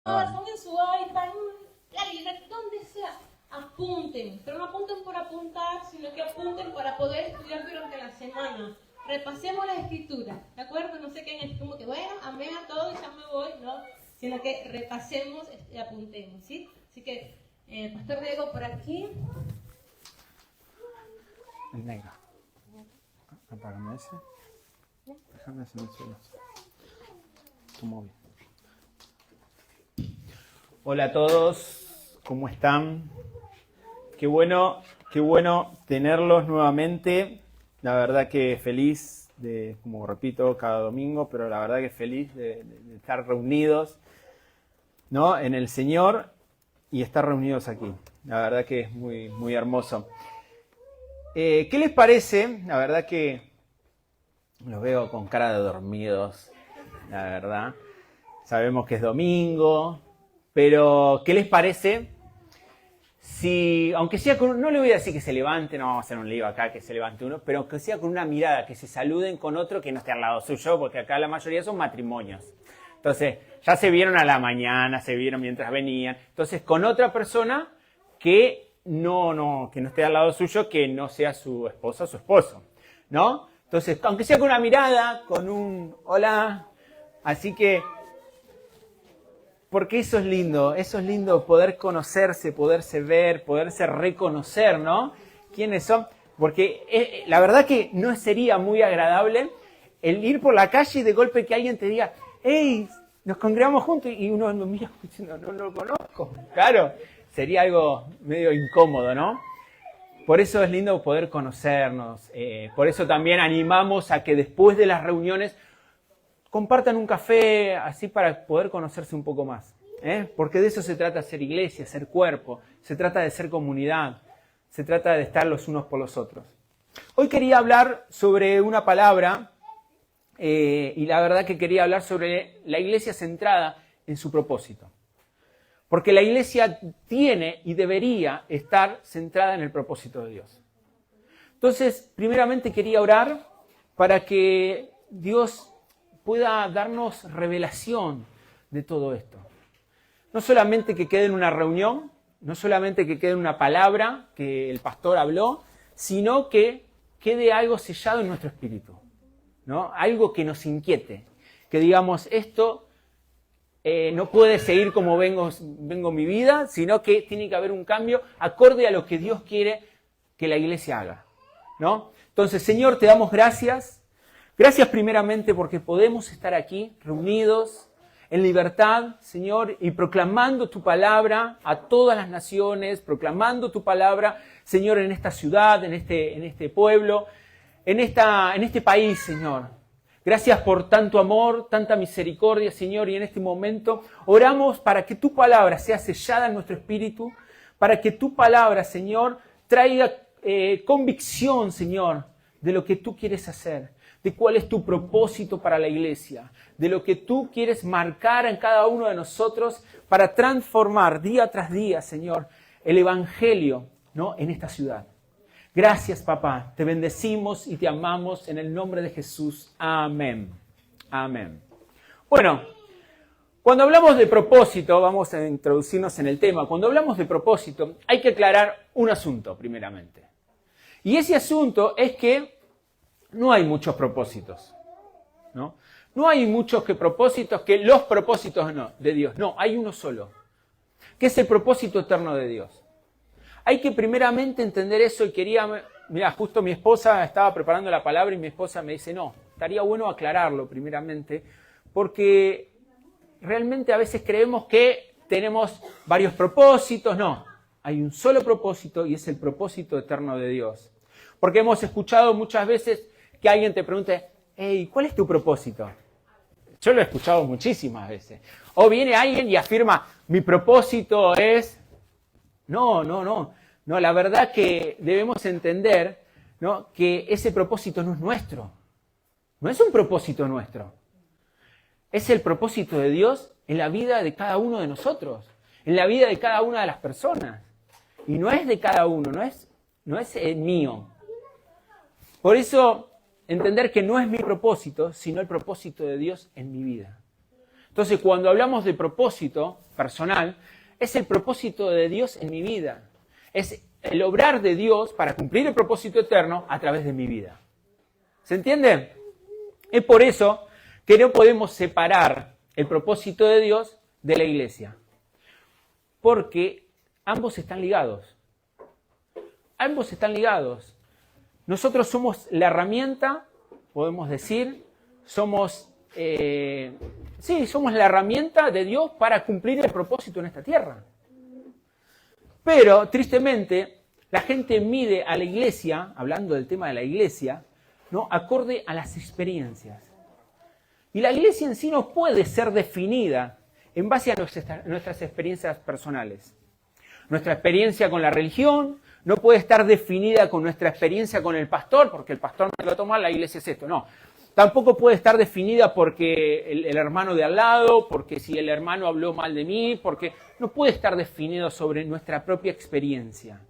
Pongan su iPad, la libreta, donde sea, apunten, pero no apunten por apuntar, sino que apunten para poder estudiar durante la semana. Repasemos la escritura, ¿de acuerdo? No sé qué es como que, bueno, amén a todos, ya me voy, no, sino que repasemos y apuntemos, ¿sí? Así que, Pastor Diego, por aquí. El negro. Apágame ese. Déjame hacer un solo. Tu móvil. Hola a todos, ¿cómo están? Qué bueno tenerlos nuevamente. La verdad que feliz de, como repito, cada domingo, pero la verdad que feliz de estar reunidos, ¿no?, en el Señor y estar reunidos aquí. La verdad que es muy, muy hermoso. ¿Qué les parece? La verdad que los veo con cara de dormidos, la verdad. Sabemos que es domingo, pero ¿qué les parece si, aunque sea con, no le voy a decir que se levante, no vamos a hacer un lío acá, que se levante uno, pero aunque sea con una mirada, que se saluden con otro que no esté al lado suyo, porque acá la mayoría son matrimonios. Entonces, ya se vieron a la mañana, se vieron mientras venían. Entonces, con otra persona que no esté al lado suyo, que no sea su esposa o su esposo, ¿no? Entonces, aunque sea con una mirada, con un hola, así que, porque eso es lindo poder conocerse, poderse ver, poderse reconocer, ¿no? ¿Quiénes son? Porque la verdad que no sería muy agradable el ir por la calle y de golpe que alguien te diga, hey, nos congregamos juntos, y uno lo mira diciendo, no lo conozco. Claro, sería algo medio incómodo, ¿no? Por eso es lindo poder conocernos. Por eso también animamos a que después de las reuniones compartan un café, así para poder conocerse un poco más. Porque de eso se trata, ser iglesia, ser cuerpo. Se trata de ser comunidad. Se trata de estar los unos por los otros. Hoy quería hablar sobre una palabra, y la verdad que quería hablar sobre la iglesia centrada en su propósito. Porque la iglesia tiene y debería estar centrada en el propósito de Dios. Entonces, primeramente quería orar para que Dios pueda darnos revelación de todo esto. No solamente que quede en una reunión, no solamente que quede en una palabra que el pastor habló, sino que quede algo sellado en nuestro espíritu, ¿no? Algo que nos inquiete, que digamos, esto no puede seguir como vengo mi vida, sino que tiene que haber un cambio acorde a lo que Dios quiere que la iglesia haga, ¿no? Entonces, Señor, te damos gracias. Gracias primeramente porque podemos estar aquí reunidos en libertad, Señor, y proclamando tu palabra a todas las naciones, proclamando tu palabra, Señor, en esta ciudad, en este pueblo, en este país, Señor. Gracias por tanto amor, tanta misericordia, Señor, y en este momento oramos para que tu palabra sea sellada en nuestro espíritu, para que tu palabra, Señor, traiga convicción, Señor, de lo que tú quieres hacer, de cuál es tu propósito para la iglesia, de lo que tú quieres marcar en cada uno de nosotros para transformar día tras día, Señor, el evangelio, ¿no?, en esta ciudad. Gracias, papá. Te bendecimos y te amamos en el nombre de Jesús. Amén. Amén. Bueno, cuando hablamos de propósito, vamos a introducirnos en el tema. Cuando hablamos de propósito, hay que aclarar un asunto, primeramente. Y ese asunto es que no hay muchos propósitos, ¿no? No hay muchos propósitos que los propósitos de Dios. No, hay uno solo, que es el propósito eterno de Dios. Hay que primeramente entender eso y mira, justo mi esposa estaba preparando la palabra y mi esposa me dice, no, estaría bueno aclararlo primeramente, porque realmente a veces creemos que tenemos varios propósitos. No, hay un solo propósito y es el propósito eterno de Dios. Porque hemos escuchado muchas veces que alguien te pregunte, hey, ¿cuál es tu propósito? Yo lo he escuchado muchísimas veces. O viene alguien y afirma, mi propósito es... No, la verdad que debemos entender, ¿no?, que ese propósito no es nuestro. No es un propósito nuestro. Es el propósito de Dios en la vida de cada uno de nosotros, en la vida de cada una de las personas. Y no es de cada uno, no es el mío. Por eso, entender que no es mi propósito, sino el propósito de Dios en mi vida. Entonces, cuando hablamos de propósito personal, es el propósito de Dios en mi vida. Es el obrar de Dios para cumplir el propósito eterno a través de mi vida. ¿Se entiende? Es por eso que no podemos separar el propósito de Dios de la iglesia. Porque ambos están ligados. Ambos están ligados. Nosotros somos la herramienta, podemos decir, somos la herramienta de Dios para cumplir el propósito en esta tierra. Pero, tristemente, la gente mide a la iglesia, hablando del tema de la iglesia, ¿no?, acorde a las experiencias. Y la iglesia en sí no puede ser definida en base a nuestras experiencias personales. Nuestra experiencia con la religión no puede estar definida con nuestra experiencia con el pastor, porque el pastor me lo toma, la iglesia es esto. No. Tampoco puede estar definida porque el hermano de al lado, porque si el hermano habló mal de mí, porque no puede estar definido sobre nuestra propia experiencia.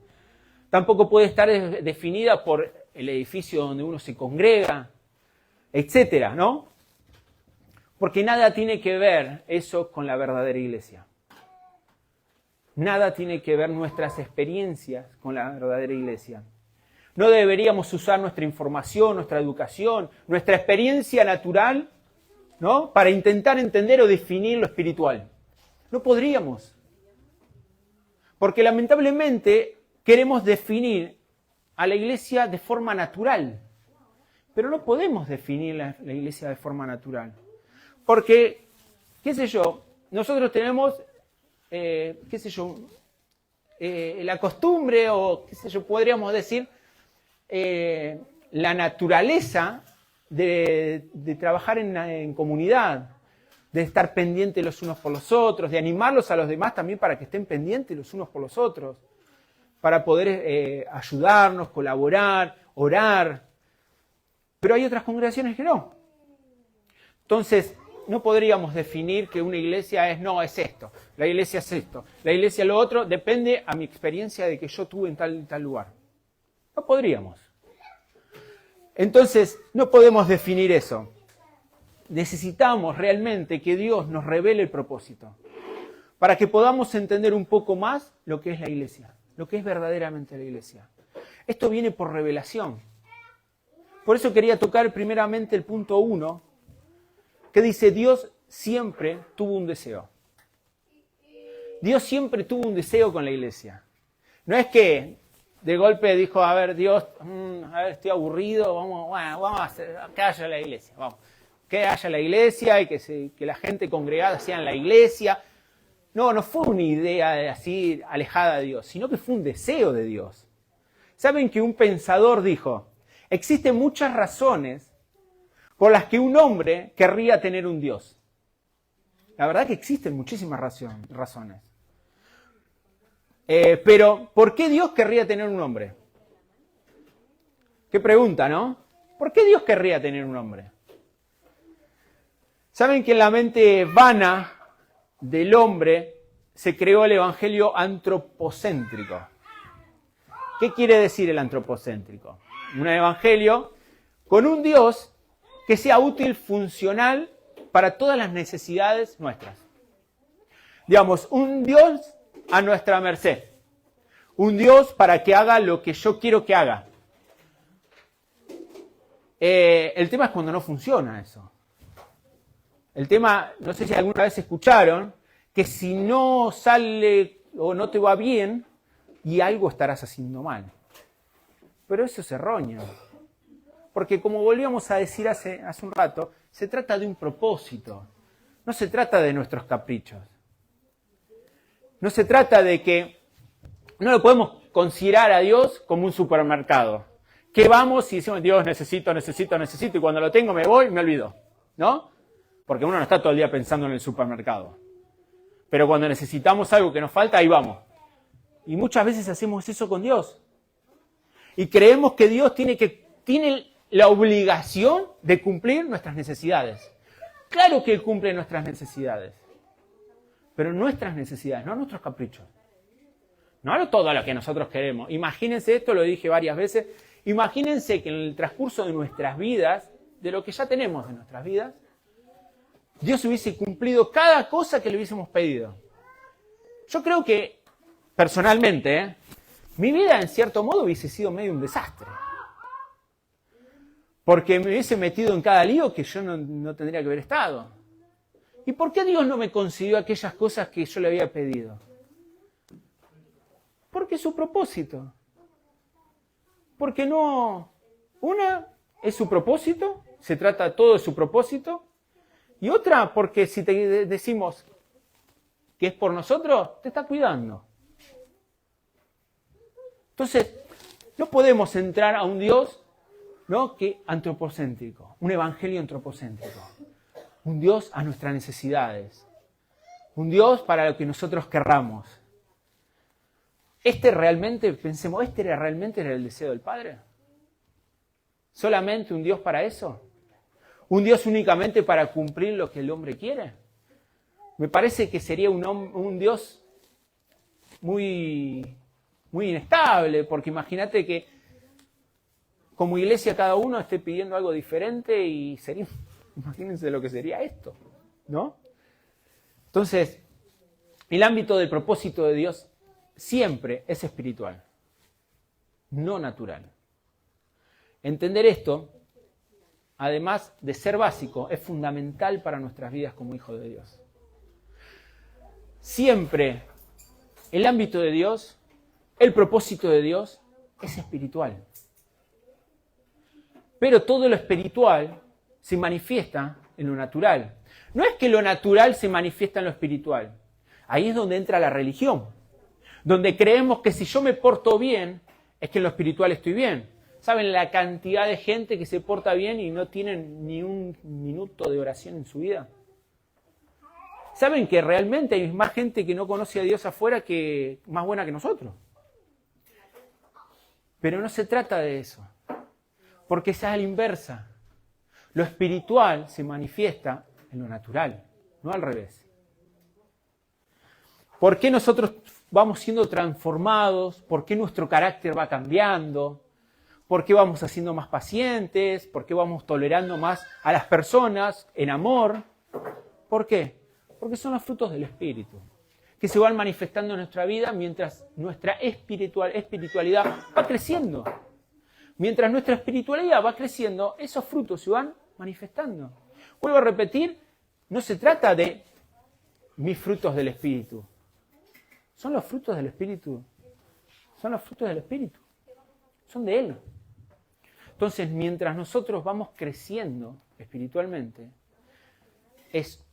Tampoco puede estar definida por el edificio donde uno se congrega, etcétera, ¿no? Porque nada tiene que ver eso con la verdadera iglesia. Nada tiene que ver nuestras experiencias con la verdadera iglesia. No deberíamos usar nuestra información, nuestra educación, nuestra experiencia natural, ¿no?, para intentar entender o definir lo espiritual. No podríamos. Porque lamentablemente queremos definir a la iglesia de forma natural. Pero no podemos definir la iglesia de forma natural. Porque, qué sé yo, nosotros tenemos, la costumbre o, qué sé yo, podríamos decir, la naturaleza de trabajar en comunidad, de estar pendientes los unos por los otros, de animarlos a los demás también para que estén pendientes los unos por los otros, para poder ayudarnos, colaborar, orar. Pero hay otras congregaciones que no. Entonces, no podríamos definir que una iglesia es esto, la iglesia es esto, la iglesia es lo otro, depende a mi experiencia de que yo tuve en tal lugar. No podríamos. Entonces, no podemos definir eso. Necesitamos realmente que Dios nos revele el propósito, para que podamos entender un poco más lo que es la iglesia, lo que es verdaderamente la iglesia. Esto viene por revelación. Por eso quería tocar primeramente el punto 1, que dice: Dios siempre tuvo un deseo. Dios siempre tuvo un deseo con la iglesia. No es que de golpe dijo: a ver, Dios, estoy aburrido, vamos a hacer que haya la iglesia, vamos. Que haya la iglesia y que la gente congregada sea en la iglesia. No fue una idea así alejada de Dios, sino que fue un deseo de Dios. ¿Saben que un pensador dijo: existen muchas razones por las que un hombre querría tener un Dios? La verdad que existen muchísimas razones. Pero, ¿por qué Dios querría tener un hombre? Qué pregunta, ¿no? ¿Por qué Dios querría tener un hombre? ¿Saben que en la mente vana del hombre se creó el evangelio antropocéntrico? ¿Qué quiere decir el antropocéntrico? Un evangelio con un Dios que sea útil, funcional para todas las necesidades nuestras. Digamos, un Dios a nuestra merced. Un Dios para que haga lo que yo quiero que haga. El tema es cuando no funciona eso. El tema, no sé si alguna vez escucharon, que si no sale o no te va bien, y algo estarás haciendo mal. Pero eso es erróneo. Porque como volvíamos a decir hace un rato, se trata de un propósito. No se trata de nuestros caprichos. No se trata de que no lo podemos considerar a Dios como un supermercado. Que vamos y decimos: Dios, necesito, y cuando lo tengo me voy y me olvido. ¿No? Porque uno no está todo el día pensando en el supermercado. Pero cuando necesitamos algo que nos falta, ahí vamos. Y muchas veces hacemos eso con Dios. Y creemos que Dios tiene la obligación de cumplir nuestras necesidades. Claro que Él cumple nuestras necesidades. Pero nuestras necesidades, no nuestros caprichos. No todo lo que nosotros queremos. Imagínense esto, lo dije varias veces. Imagínense que en el transcurso de nuestras vidas, de lo que ya tenemos en nuestras vidas, Dios hubiese cumplido cada cosa que le hubiésemos pedido. Yo creo que, personalmente, mi vida en cierto modo hubiese sido medio un desastre. Porque me hubiese metido en cada lío que yo no tendría que haber estado. ¿Y por qué Dios no me concedió aquellas cosas que yo le había pedido? Porque es su propósito. Porque no... Una es su propósito, se trata todo de su propósito. Y otra, porque si te decimos que es por nosotros, te está cuidando. Entonces, no podemos entrar a un Dios, ¿no?, que antropocéntrico, un evangelio antropocéntrico. Un Dios a nuestras necesidades. Un Dios para lo que nosotros querramos. Pensemos, ¿este realmente era el deseo del Padre? ¿Solamente un Dios para eso? ¿Un Dios únicamente para cumplir lo que el hombre quiere? Me parece que sería un Dios muy, muy inestable, porque imagínate que como iglesia cada uno esté pidiendo algo diferente y sería, imagínense lo que sería esto, ¿no? Entonces, el ámbito del propósito de Dios siempre es espiritual, no natural. Entender esto, además de ser básico, es fundamental para nuestras vidas como hijos de Dios. Siempre el ámbito de Dios, el propósito de Dios, es espiritual. Pero todo lo espiritual se manifiesta en lo natural. No es que lo natural se manifiesta en lo espiritual. Ahí es donde entra la religión. Donde creemos que si yo me porto bien, es que en lo espiritual estoy bien. ¿Saben la cantidad de gente que se porta bien y no tienen ni un minuto de oración en su vida? ¿Saben que realmente hay más gente que no conoce a Dios afuera que más buena que nosotros? Pero no se trata de eso. Porque esa es a la inversa. Lo espiritual se manifiesta en lo natural, no al revés. ¿Por qué nosotros vamos siendo transformados? ¿Por qué nuestro carácter va cambiando? ¿Por qué vamos haciendo más pacientes? ¿Por qué vamos tolerando más a las personas en amor? ¿Por qué? Porque son los frutos del Espíritu, que se van manifestando en nuestra vida mientras nuestra espiritualidad va creciendo. Mientras nuestra espiritualidad va creciendo, esos frutos se van manifestando. Vuelvo a repetir, no se trata de mis frutos del Espíritu. Son los frutos del Espíritu. Son los frutos del Espíritu. Son de Él. Entonces, mientras nosotros vamos creciendo espiritualmente, es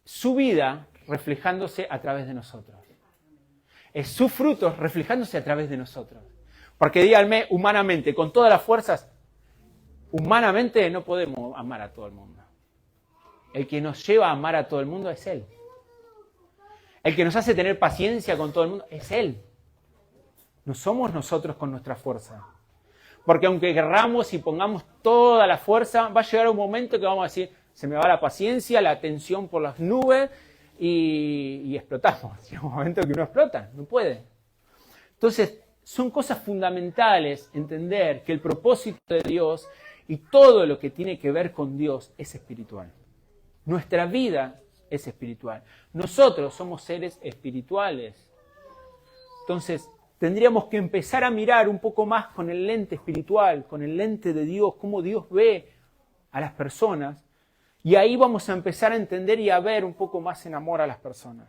su vida reflejándose a través de nosotros. Es sus frutos reflejándose a través de nosotros. Porque díganme, humanamente, con todas las fuerzas, humanamente no podemos amar a todo el mundo. El que nos lleva a amar a todo el mundo es Él. El que nos hace tener paciencia con todo el mundo es Él. No somos nosotros con nuestra fuerza. Porque aunque querramos y pongamos toda la fuerza, va a llegar un momento que vamos a decir, se me va la paciencia, la tensión por las nubes y explotamos. Llega un momento que uno explota, no puede. Entonces, son cosas fundamentales entender que el propósito de Dios y todo lo que tiene que ver con Dios es espiritual. Nuestra vida es espiritual. Nosotros somos seres espirituales. Entonces, tendríamos que empezar a mirar un poco más con el lente espiritual, con el lente de Dios, cómo Dios ve a las personas. Y ahí vamos a empezar a entender y a ver un poco más en amor a las personas.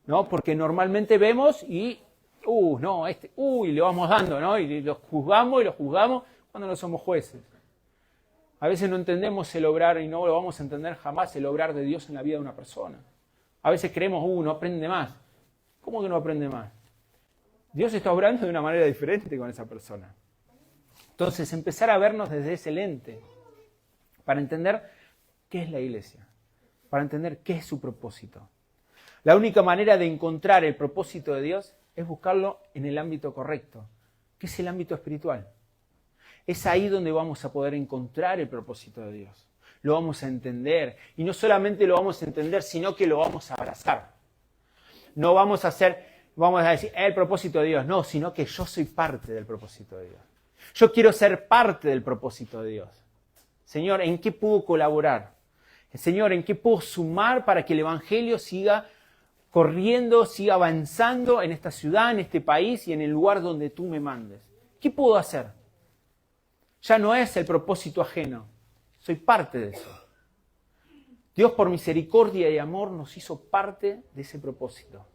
¿No? Porque normalmente vemos y le vamos dando, ¿no? Y los juzgamos cuando no somos jueces. A veces no entendemos el obrar y no lo vamos a entender jamás el obrar de Dios en la vida de una persona. A veces creemos, no aprende más. ¿Cómo que no aprende más? Dios está obrando de una manera diferente con esa persona. Entonces, empezar a vernos desde ese lente para entender qué es la iglesia, para entender qué es su propósito. La única manera de encontrar el propósito de Dios es buscarlo en el ámbito correcto, que es el ámbito espiritual. Es ahí donde vamos a poder encontrar el propósito de Dios. Lo vamos a entender. Y no solamente lo vamos a entender, sino que lo vamos a abrazar. No vamos a decir, el propósito de Dios. No, sino que yo soy parte del propósito de Dios. Yo quiero ser parte del propósito de Dios. Señor, ¿en qué puedo colaborar? Señor, ¿en qué puedo sumar para que el Evangelio siga corriendo, siga avanzando en esta ciudad, en este país y en el lugar donde tú me mandes? ¿Qué puedo hacer? Ya no es el propósito ajeno, soy parte de eso. Dios por misericordia y amor nos hizo parte de ese propósito.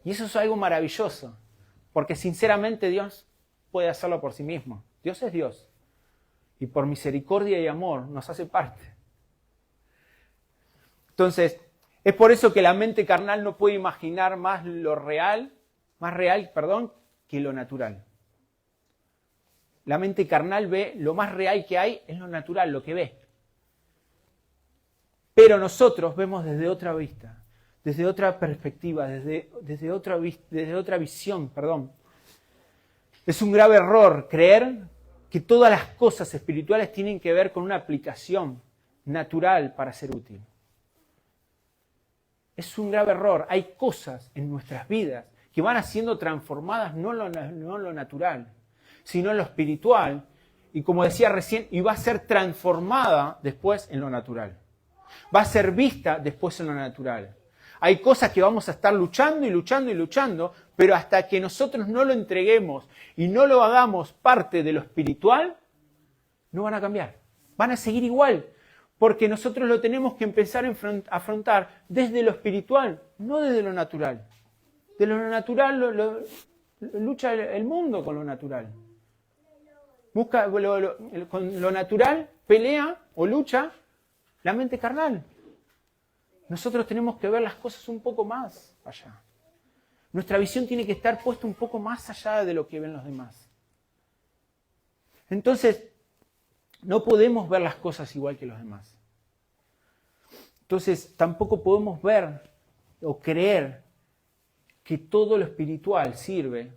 Y eso es algo maravilloso, porque sinceramente Dios puede hacerlo por sí mismo. Dios es Dios. Y por misericordia y amor nos hace parte. Entonces, es por eso que la mente carnal no puede imaginar más real, que lo natural. La mente carnal ve lo más real que hay, es lo natural, lo que ve. Pero nosotros vemos desde otra vista, desde otra perspectiva, desde otra visión. Es un grave error creer que todas las cosas espirituales tienen que ver con una aplicación natural para ser útil. Es un grave error. Hay cosas en nuestras vidas que van siendo transformadas no en lo natural, sino en lo espiritual. Y como decía recién, y va a ser transformada después en lo natural. Va a ser vista después en lo natural. Hay cosas que vamos a estar luchando y luchando y luchando, pero hasta que nosotros no lo entreguemos y no lo hagamos parte de lo espiritual, no van a cambiar. Van a seguir igual. Porque nosotros lo tenemos que empezar a afrontar desde lo espiritual, no desde lo natural. De lo natural lucha el mundo con lo natural. Busca con lo natural, pelea o lucha la mente carnal. Nosotros tenemos que ver las cosas un poco más allá. Nuestra visión tiene que estar puesta un poco más allá de lo que ven los demás. Entonces, no podemos ver las cosas igual que los demás. Entonces, tampoco podemos ver o creer que todo lo espiritual sirve,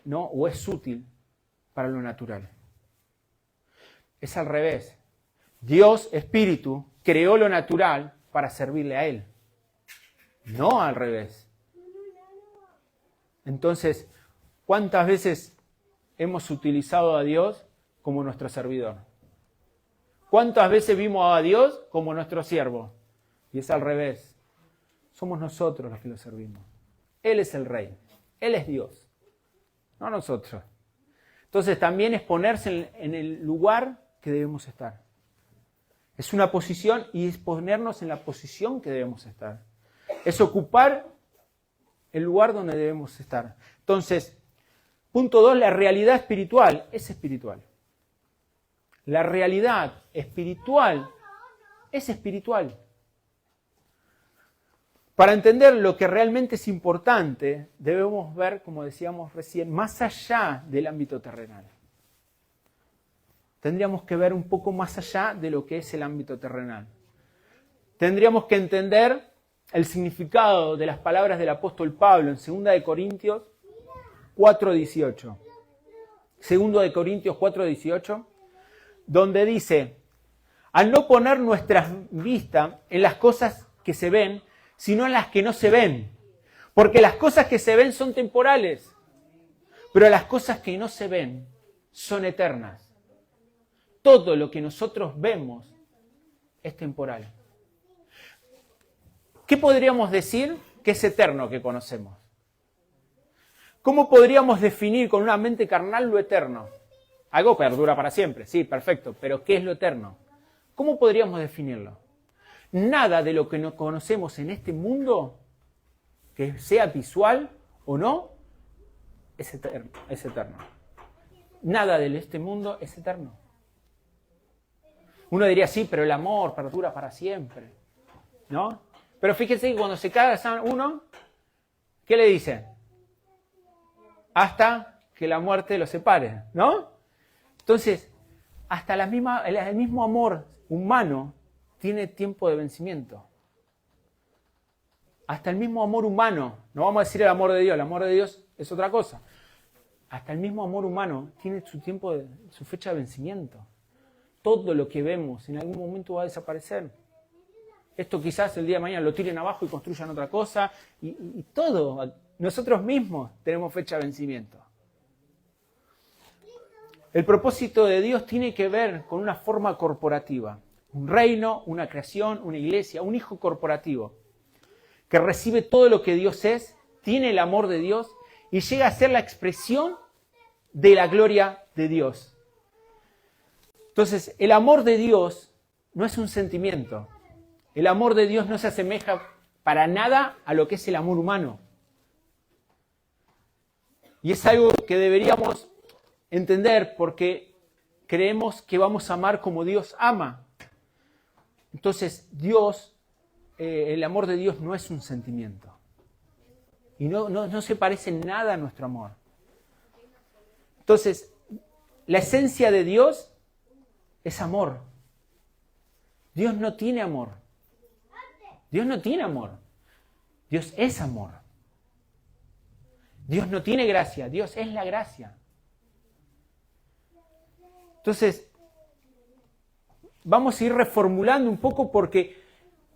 ¿no? O es útil para lo natural. Es al revés. Dios, Espíritu, creó lo natural para servirle a Él. No al revés. Entonces, ¿cuántas veces hemos utilizado a Dios como nuestro servidor? ¿Cuántas veces vimos a Dios como nuestro siervo? Y es al revés. Somos nosotros los que lo servimos. Él es el Rey. Él es Dios. No nosotros. Entonces también es ponerse en el lugar que debemos estar. Es una posición y es ponernos en la posición que debemos estar. Es ocupar el lugar donde debemos estar. Entonces, punto 2, la realidad espiritual es espiritual. La realidad espiritual es espiritual. Para entender lo que realmente es importante, debemos ver, como decíamos recién, más allá del ámbito terrenal. Tendríamos que ver un poco más allá de lo que es el ámbito terrenal. Tendríamos que entender el significado de las palabras del apóstol Pablo en 2 Corintios 4:18. 2 Corintios 4:18. Donde dice, al no poner nuestra vista en las cosas que se ven, sino en las que no se ven. Porque las cosas que se ven son temporales, pero las cosas que no se ven son eternas. Todo lo que nosotros vemos es temporal. ¿Qué podríamos decir que es eterno que conocemos? ¿Cómo podríamos definir con una mente carnal lo eterno? Algo perdura para siempre, sí, perfecto, pero ¿qué es lo eterno? ¿Cómo podríamos definirlo? Nada de lo que nos conocemos en este mundo, que sea visual o no, es eterno. Nada de este mundo es eterno. Uno diría, sí, pero el amor perdura para siempre, ¿no? Pero fíjense que cuando se casa uno, ¿qué le dice? Hasta que la muerte los separe, ¿no? Entonces, hasta el mismo amor humano tiene tiempo de vencimiento. Hasta el mismo amor humano, no vamos a decir el amor de Dios es otra cosa. Hasta el mismo amor humano tiene su fecha de vencimiento. Todo lo que vemos en algún momento va a desaparecer. Esto quizás el día de mañana lo tiren abajo y construyan otra cosa. Y todo, nosotros mismos tenemos fecha de vencimiento. El propósito de Dios tiene que ver con una forma corporativa. Un reino, una creación, una iglesia, un hijo corporativo que recibe todo lo que Dios es, tiene el amor de Dios y llega a ser la expresión de la gloria de Dios. Entonces, el amor de Dios no es un sentimiento. El amor de Dios no se asemeja para nada a lo que es el amor humano. Y es algo que deberíamos entender porque creemos que vamos a amar como Dios ama. Entonces, el amor de Dios no es un sentimiento. Y no se parece en nada a nuestro amor. Entonces, la esencia de Dios es amor. Dios no tiene amor. Dios no tiene amor. Dios es amor. Dios no tiene gracia. Dios es la gracia. Entonces, vamos a ir reformulando un poco porque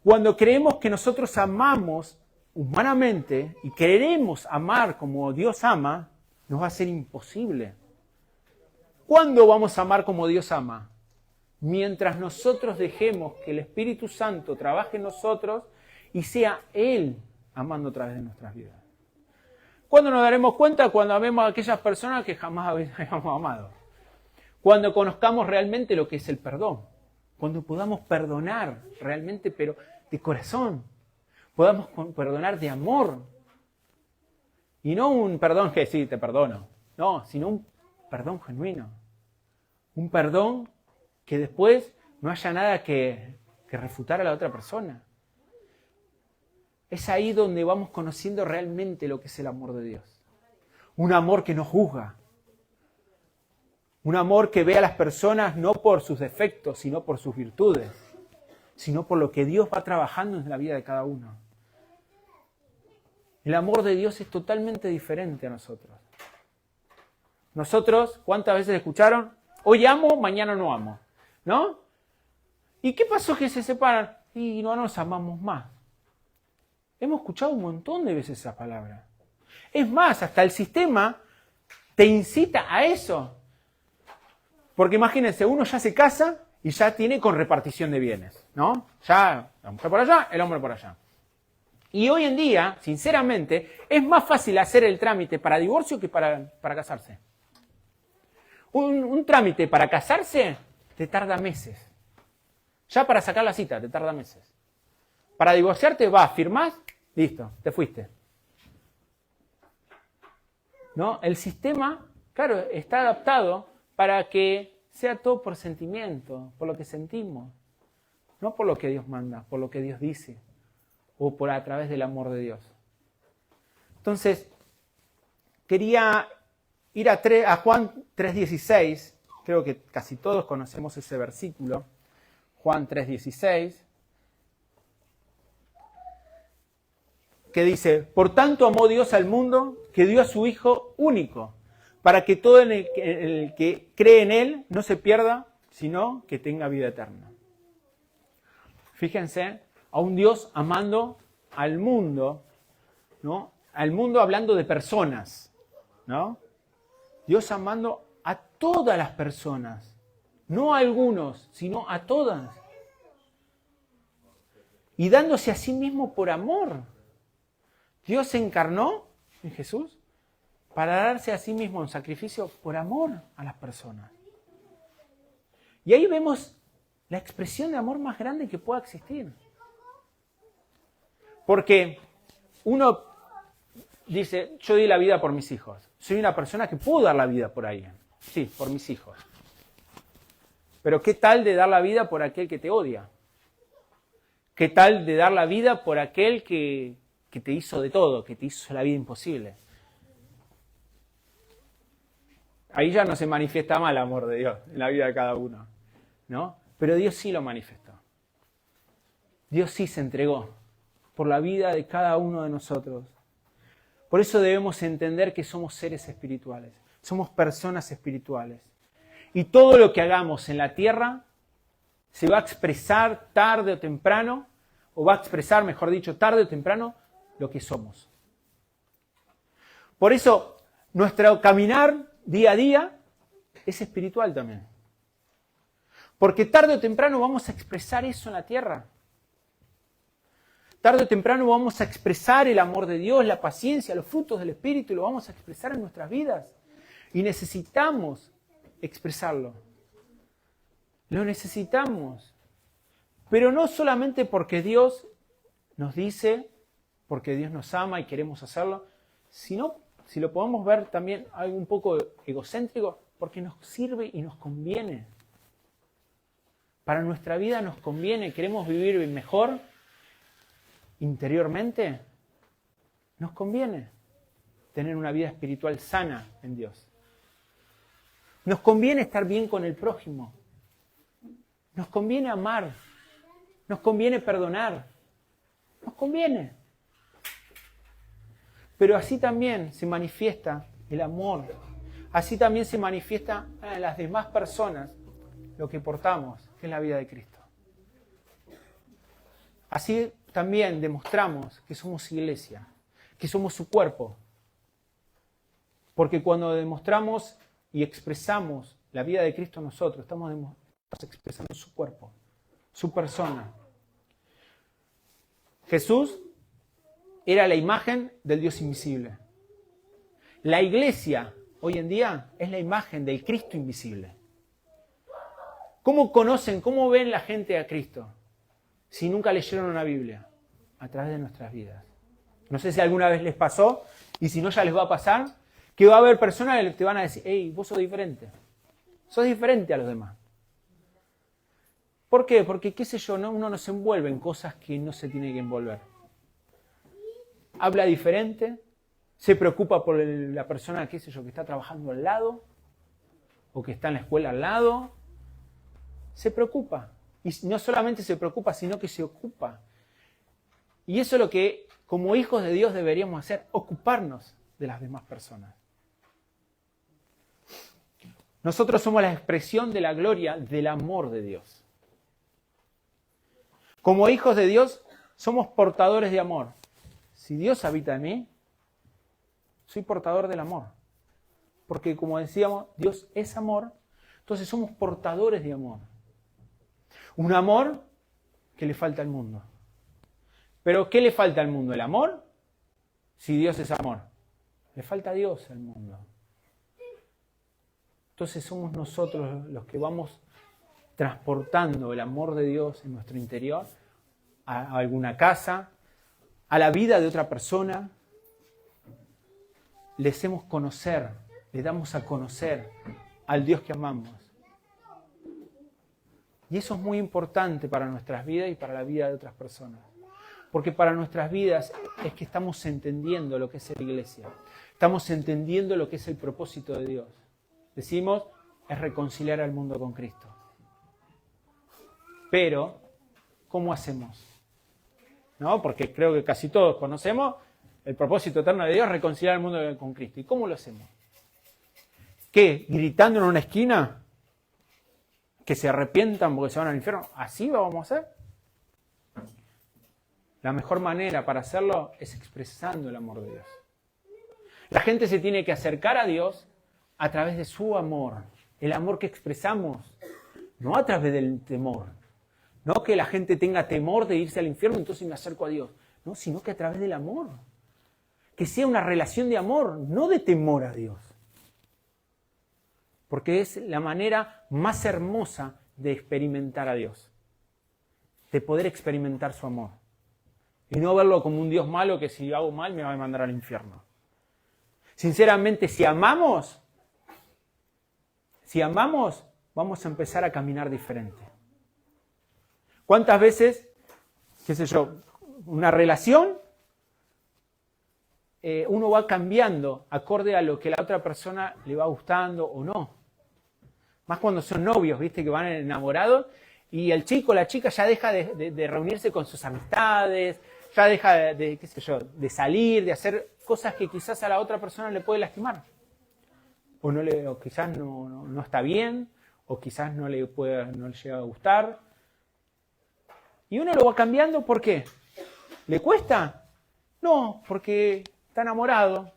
cuando creemos que nosotros amamos humanamente y queremos amar como Dios ama, nos va a ser imposible. ¿Cuándo vamos a amar como Dios ama? Mientras nosotros dejemos que el Espíritu Santo trabaje en nosotros y sea Él amando a través de nuestras vidas. ¿Cuándo nos daremos cuenta? Cuando amemos a aquellas personas que jamás habíamos amado. Cuando conozcamos realmente lo que es el perdón. Cuando podamos perdonar realmente, pero de corazón. Podamos perdonar de amor. Y no un perdón que sí, te perdono. No, sino un perdón genuino. Un perdón que después no haya nada que refutar a la otra persona. Es ahí donde vamos conociendo realmente lo que es el amor de Dios. Un amor que no juzga. Un amor que ve a las personas no por sus defectos, sino por sus virtudes. Sino por lo que Dios va trabajando en la vida de cada uno. El amor de Dios es totalmente diferente a nosotros. Nosotros, ¿cuántas veces escucharon? Hoy amo, mañana no amo. ¿No? ¿Y qué pasó que se separan? Y no nos amamos más. Hemos escuchado un montón de veces esa palabra. Es más, hasta el sistema te incita a eso. Porque imagínense, uno ya se casa y ya tiene con repartición de bienes, ¿no? Ya la mujer por allá, el hombre por allá. Y hoy en día, sinceramente, es más fácil hacer el trámite para divorcio que para casarse. Un trámite para casarse te tarda meses. Ya para sacar la cita te tarda meses. Para divorciarte vas, firmás, listo, te fuiste. ¿No? El sistema, claro, está adaptado para que sea todo por sentimiento, por lo que sentimos. No por lo que Dios manda, por lo que Dios dice. O por a través del amor de Dios. Entonces, quería ir a Juan 3:16. Creo que casi todos conocemos ese versículo. Juan 3:16. Que dice, por tanto amó Dios al mundo que dio a su Hijo único, para que todo el que cree en Él no se pierda, sino que tenga vida eterna. Fíjense, a un Dios amando al mundo, ¿no? Al mundo hablando de personas, ¿no? Dios amando a todas las personas, no a algunos, sino a todas. Y dándose a sí mismo por amor. Dios se encarnó en Jesús para darse a sí mismo un sacrificio por amor a las personas. Y ahí vemos la expresión de amor más grande que pueda existir. Porque uno dice, yo di la vida por mis hijos. Soy una persona que puedo dar la vida por alguien. Sí, por mis hijos. Pero ¿qué tal de dar la vida por aquel que te odia? ¿Qué tal de dar la vida por aquel que te hizo de todo, que te hizo la vida imposible? Ahí ya no se manifiesta más el amor de Dios en la vida de cada uno, ¿no? Pero Dios sí lo manifestó. Dios sí se entregó por la vida de cada uno de nosotros. Por eso debemos entender que somos seres espirituales, somos personas espirituales. Y todo lo que hagamos en la tierra se va a expresar tarde o temprano, o va a expresar, mejor dicho, tarde o temprano, lo que somos. Por eso, nuestro caminar día a día es espiritual también. Porque tarde o temprano vamos a expresar eso en la tierra. Tarde o temprano vamos a expresar el amor de Dios, la paciencia, los frutos del Espíritu, y lo vamos a expresar en nuestras vidas. Y necesitamos expresarlo. Lo necesitamos. Pero no solamente porque Dios nos dice, porque Dios nos ama y queremos hacerlo, sino, si lo podemos ver también algo un poco egocéntrico, porque nos sirve y nos conviene. Para nuestra vida nos conviene, queremos vivir mejor interiormente, nos conviene tener una vida espiritual sana en Dios. Nos conviene estar bien con el prójimo. Nos conviene amar. Nos conviene perdonar. Nos conviene. Pero así también se manifiesta el amor. Así también se manifiesta en las demás personas lo que portamos, que es la vida de Cristo. Así también demostramos que somos iglesia, que somos su cuerpo. Porque cuando demostramos y expresamos la vida de Cristo en nosotros, estamos expresando su cuerpo, su persona. Jesús era la imagen del Dios invisible. La iglesia hoy en día es la imagen del Cristo invisible. ¿Cómo conocen, cómo ven la gente a Cristo si nunca leyeron una Biblia? A través de nuestras vidas. No sé si alguna vez les pasó, y si no ya les va a pasar, que va a haber personas que te van a decir, hey, vos sos diferente. Sos diferente a los demás. ¿Por qué? Porque, qué sé yo, uno no se envuelve en cosas que no se tiene que envolver. Habla diferente, se preocupa por la persona, qué sé yo, que está trabajando al lado, o que está en la escuela al lado. Se preocupa. Y no solamente se preocupa, sino que se ocupa. Y eso es lo que, como hijos de Dios, deberíamos hacer, ocuparnos de las demás personas. Nosotros somos la expresión de la gloria del amor de Dios. Como hijos de Dios, somos portadores de amor. Si Dios habita en mí, soy portador del amor. Porque, como decíamos, Dios es amor, entonces somos portadores de amor. Un amor que le falta al mundo. ¿Pero qué le falta al mundo? ¿El amor? Si Dios es amor. Le falta a Dios al mundo. Entonces somos nosotros los que vamos transportando el amor de Dios en nuestro interior a alguna casa, a la vida de otra persona. Le hacemos conocer, le damos a conocer al Dios que amamos. Y eso es muy importante para nuestras vidas y para la vida de otras personas. Porque para nuestras vidas es que estamos entendiendo lo que es la iglesia. Estamos entendiendo lo que es el propósito de Dios. Decimos, es reconciliar al mundo con Cristo. Pero, ¿cómo hacemos? ¿No? Porque creo que casi todos conocemos el propósito eterno de Dios, reconciliar al mundo con Cristo. ¿Y cómo lo hacemos? ¿Qué? ¿Gritando en una esquina? ¿Que se arrepientan porque se van al infierno? ¿Así lo vamos a hacer? La mejor manera para hacerlo es expresando el amor de Dios. La gente se tiene que acercar a Dios a través de su amor. El amor que expresamos, no a través del temor. No que la gente tenga temor de irse al infierno, entonces me acerco a Dios. No, sino que a través del amor. Que sea una relación de amor, no de temor a Dios. Porque es la manera más hermosa de experimentar a Dios. De poder experimentar su amor. Y no verlo como un Dios malo que si hago mal me va a mandar al infierno. Sinceramente, si amamos, vamos a empezar a caminar diferente. ¿Cuántas veces, qué sé yo, una relación, uno va cambiando acorde a lo que la otra persona le va gustando o no? Más cuando son novios, ¿viste? Que van enamorados y el chico o la chica ya deja de reunirse con sus amistades, ya deja qué sé yo, de salir, de hacer cosas que quizás a la otra persona le puede lastimar. O quizás no está bien, o quizás no le llega a gustar. Y uno lo va cambiando, ¿por qué? ¿Le cuesta? No, porque está enamorado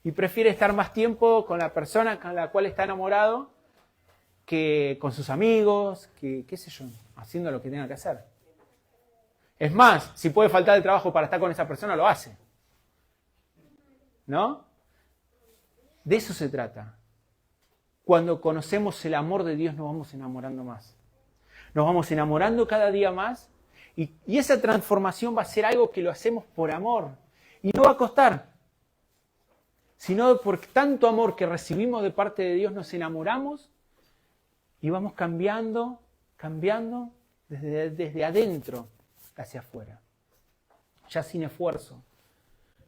y prefiere estar más tiempo con la persona con la cual está enamorado que con sus amigos, que qué sé yo, haciendo lo que tenga que hacer. Es más, si puede faltar el trabajo para estar con esa persona, lo hace. ¿No? De eso se trata. Cuando conocemos el amor de Dios nos vamos enamorando más. Nos vamos enamorando cada día más y esa transformación va a ser algo que lo hacemos por amor. Y no va a costar. Sino por tanto amor que recibimos de parte de Dios nos enamoramos y vamos cambiando desde adentro hacia afuera. Ya sin esfuerzo.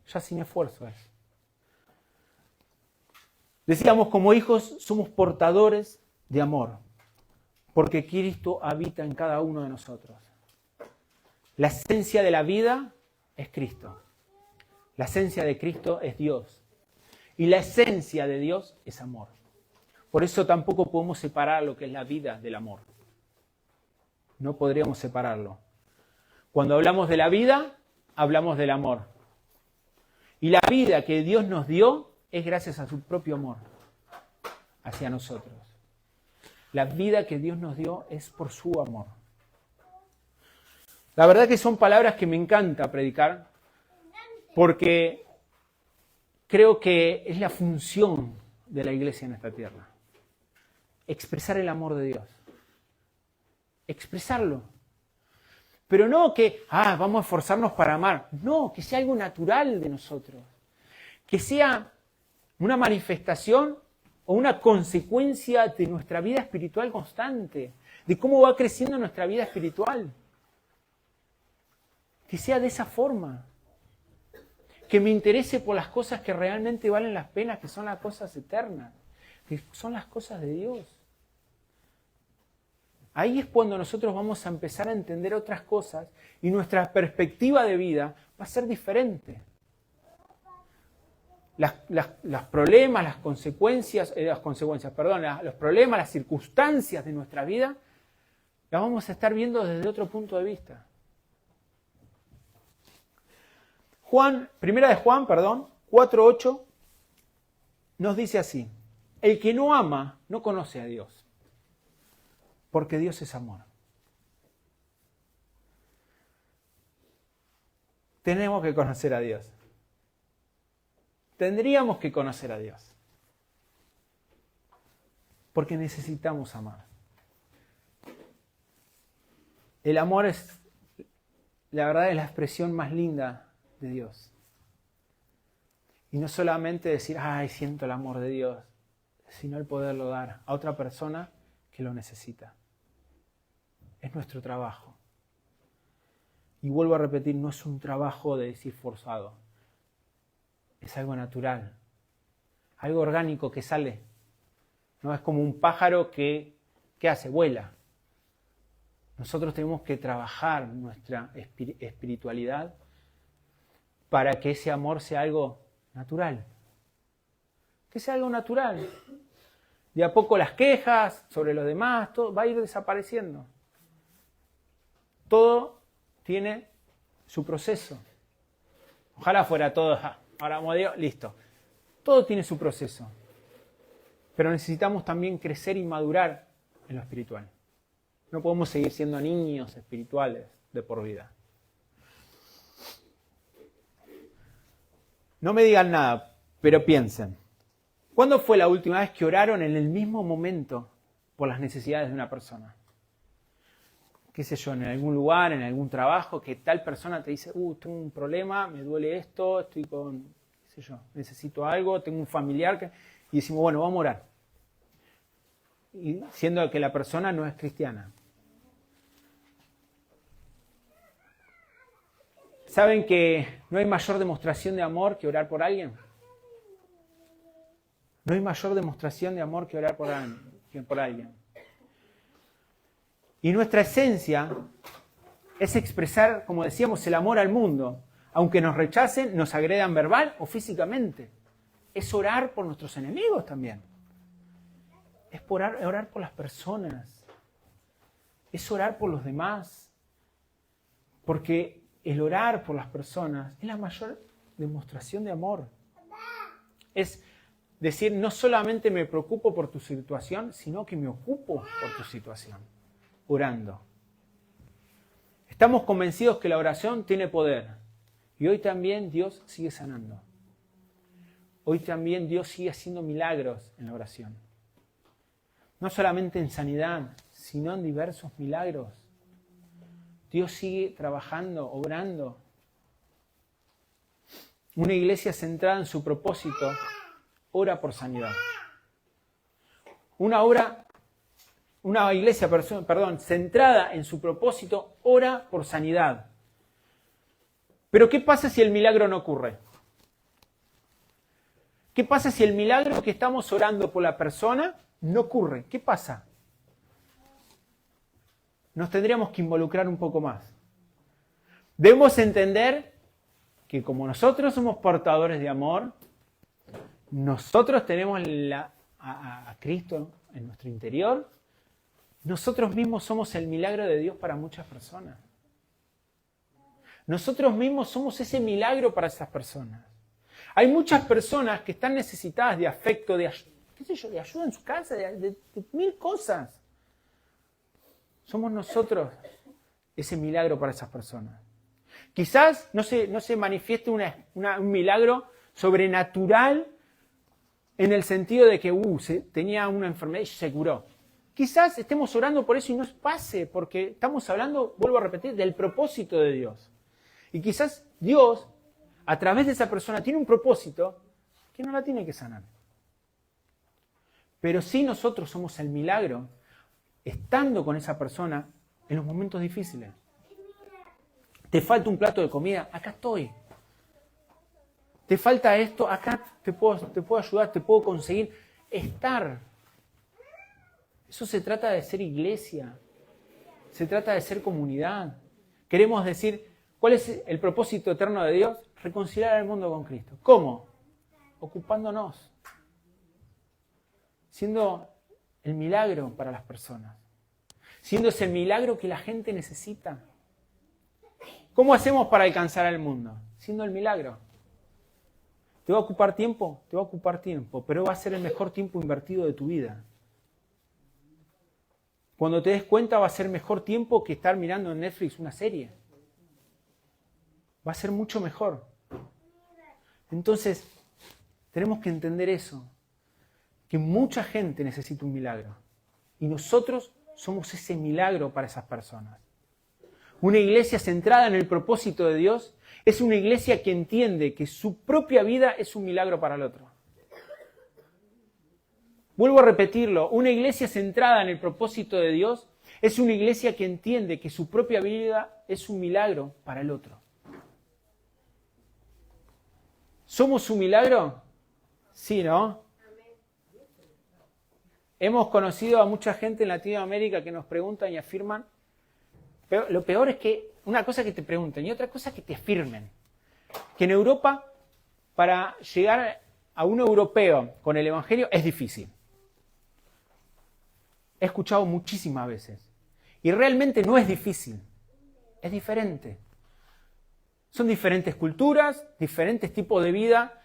Ya sin esfuerzo es. Decíamos, como hijos somos portadores de amor, porque Cristo habita en cada uno de nosotros. La esencia de la vida es Cristo. La esencia de Cristo es Dios. Y la esencia de Dios es amor. Por eso tampoco podemos separar lo que es la vida del amor. No podríamos separarlo. Cuando hablamos de la vida, hablamos del amor. Y la vida que Dios nos dio es gracias a su propio amor hacia nosotros. La vida que Dios nos dio es por su amor. La verdad que son palabras que me encanta predicar porque creo que es la función de la iglesia en esta tierra. Expresar el amor de Dios. Expresarlo. Pero no que, vamos a esforzarnos para amar. No, que sea algo natural de nosotros. Que sea una manifestación o una consecuencia de nuestra vida espiritual constante, de cómo va creciendo nuestra vida espiritual. Que sea de esa forma. Que me interese por las cosas que realmente valen las penas, que son las cosas eternas, que son las cosas de Dios. Ahí es cuando nosotros vamos a empezar a entender otras cosas y nuestra perspectiva de vida va a ser diferente. Los problemas, las consecuencias, los problemas, las circunstancias de nuestra vida, las vamos a estar viendo desde otro punto de vista. Primera de Juan, 4:8, nos dice así: el que no ama no conoce a Dios, porque Dios es amor. Tenemos que conocer a Dios. Tendríamos que conocer a Dios. Porque necesitamos amar. El amor es, la verdad, es la expresión más linda de Dios. Y no solamente decir, siento el amor de Dios, sino el poderlo dar a otra persona que lo necesita. Es nuestro trabajo. Y vuelvo a repetir, no es un trabajo de decir forzado. Es algo natural, algo orgánico que sale. No es como un pájaro que ¿qué hace? Vuela. Nosotros tenemos que trabajar nuestra espiritualidad para que ese amor sea algo natural. Que sea algo natural. De a poco las quejas sobre los demás, todo va a ir desapareciendo. Todo tiene su proceso. Ojalá fuera todo, ahora amo a Dios, listo. Todo tiene su proceso. Pero necesitamos también crecer y madurar en lo espiritual. No podemos seguir siendo niños espirituales de por vida. No me digan nada, pero piensen. ¿Cuándo fue la última vez que oraron en el mismo momento por las necesidades de una persona? Qué sé yo, en algún lugar, en algún trabajo, que tal persona te dice, tengo un problema, me duele esto, estoy con, qué sé yo, necesito algo, tengo un familiar, y decimos, bueno, vamos a orar. Y siendo que la persona no es cristiana. ¿Saben que no hay mayor demostración de amor que orar por alguien? No hay mayor demostración de amor que orar por alguien. Y nuestra esencia es expresar, como decíamos, el amor al mundo. Aunque nos rechacen, nos agredan verbal o físicamente. Es orar por nuestros enemigos también. Es orar por las personas. Es orar por los demás. Porque el orar por las personas es la mayor demostración de amor. Es decir, no solamente me preocupo por tu situación, sino que me ocupo por tu situación, orando. Estamos convencidos que la oración tiene poder. Y hoy también Dios sigue sanando. Hoy también Dios sigue haciendo milagros en la oración. No solamente en sanidad, sino en diversos milagros. Dios sigue trabajando, obrando. Una iglesia centrada en su propósito ora por sanidad. Una iglesia centrada en su propósito ora por sanidad. Pero ¿qué pasa si el milagro no ocurre? ¿Qué pasa si el milagro que estamos orando por la persona no ocurre? ¿Qué pasa? Nos tendríamos que involucrar un poco más. Debemos entender que como nosotros somos portadores de amor, nosotros tenemos a Cristo en nuestro interior, nosotros mismos somos el milagro de Dios para muchas personas. Nosotros mismos somos ese milagro para esas personas. Hay muchas personas que están necesitadas de afecto, de ayuda en su casa, de mil cosas. Somos nosotros ese milagro para esas personas. Quizás no se manifieste un milagro sobrenatural en el sentido de que tenía una enfermedad y se curó. Quizás estemos orando por eso y no pase, porque estamos hablando, vuelvo a repetir, del propósito de Dios. Y quizás Dios, a través de esa persona, tiene un propósito que no la tiene que sanar. Pero sí nosotros somos el milagro, estando con esa persona en los momentos difíciles. Te falta un plato de comida, acá estoy. Te falta esto, acá te puedo ayudar, te puedo conseguir estar. Eso se trata de ser iglesia, se trata de ser comunidad. Queremos decir, ¿cuál es el propósito eterno de Dios? Reconciliar al mundo con Cristo. ¿Cómo? Ocupándonos. Siendo el milagro para las personas. Siendo ese milagro que la gente necesita. ¿Cómo hacemos para alcanzar al mundo? Siendo el milagro. ¿Te va a ocupar tiempo? Te va a ocupar tiempo, pero va a ser el mejor tiempo invertido de tu vida. Cuando te des cuenta va a ser mejor tiempo que estar mirando en Netflix una serie. Va a ser mucho mejor. Entonces, tenemos que entender eso, que mucha gente necesita un milagro. Y nosotros somos ese milagro para esas personas. Una iglesia centrada en el propósito de Dios es una iglesia que entiende que su propia vida es un milagro para el otro. Vuelvo a repetirlo, una iglesia centrada en el propósito de Dios es una iglesia que entiende que su propia vida es un milagro para el otro. ¿Somos un milagro? Sí, ¿no? Hemos conocido a mucha gente en Latinoamérica que nos preguntan y afirman. Pero lo peor es que una cosa es que te pregunten y otra cosa es que te afirmen. Que en Europa, para llegar a un europeo con el Evangelio es difícil. He escuchado muchísimas veces. Y realmente no es difícil. Es diferente. Son diferentes culturas, diferentes tipos de vida